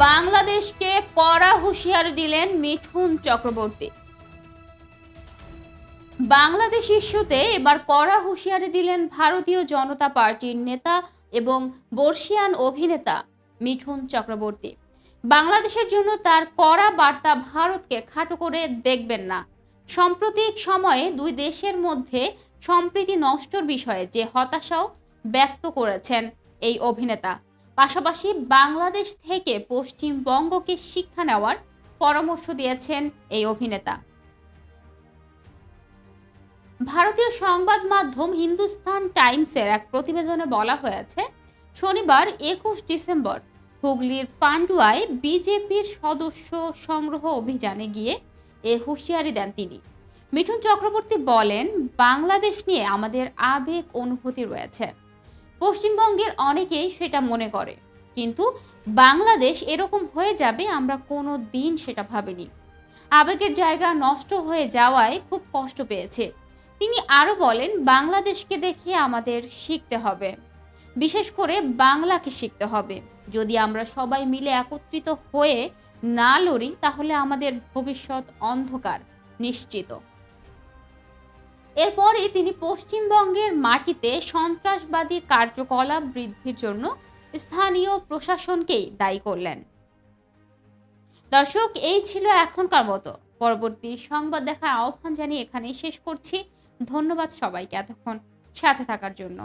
বাংলাদেশকে কড়া হুঁশিয়ারি দিলেন মিঠুন চক্রবর্তী। বাংলাদেশ ইস্যুতে এবার কড়া হুঁশিয়ারি দিলেন ভারতীয় জনতা পার্টির নেতা এবং বর্ষিয়ান অভিনেতা মিঠুন চক্রবর্তী। বাংলাদেশের জন্য তার কড়া বার্তা, ভারতকে খাটো করে দেখবেন না। সাম্প্রতিক সময়ে দুই দেশের মধ্যে সম্প্রীতি নষ্টর বিষয়ে যে হতাশাও ব্যক্ত করেছেন এই অভিনেতা। পাশাপাশি বাংলাদেশ থেকে পশ্চিমবঙ্গকে শিক্ষা নেওয়ার পরামর্শ দিয়েছেন এই অভিনেতা। ভারতীয় সংবাদ মাধ্যম হিন্দুস্তান টাইমসের এক প্রতিবেদনে বলা হয়েছে, শনিবার 21 ডিসেম্বর হুগলির পান্ডুয়ায় বিজেপির সদস্য সংগ্রহ অভিযানে গিয়ে এ হুঁশিয়ারি দেন তিনি। মিঠুন চক্রবর্তী বলেন, বাংলাদেশ নিয়ে আমাদের আবেগ অনুভূতি রয়েছে। পশ্চিমবঙ্গের অনেকেই সেটা মনে করে, কিন্তু বাংলাদেশ এরকম হয়ে যাবে আমরা কোনো দিন সেটা ভাবিনি। আবেগের জায়গা নষ্ট হয়ে যাওয়ায় খুব কষ্ট পেয়েছে। তিনি আরো বলেন, বাংলাদেশকে দেখে আমাদের শিখতে হবে, বিশেষ করে বাংলাকে শিখতে হবে। যদি আমরা সবাই মিলে একত্রিত হয়ে না লড়ি, তাহলে আমাদের ভবিষ্যৎ অন্ধকার নিশ্চিত। এরপরে তিনি পশ্চিমবঙ্গের মাটিতে সন্ত্রাসবাদী কার্যকলাপ বৃদ্ধির জন্য স্থানীয় প্রশাসনকেই দায়ী করলেন। দর্শক, এই ছিল এখনকার মতো। পরবর্তী সংবাদ দেখার আহ্বান জানিয়ে এখানেই শেষ করছি। ধন্যবাদ সবাইকে এতক্ষণ সাথে থাকার জন্য।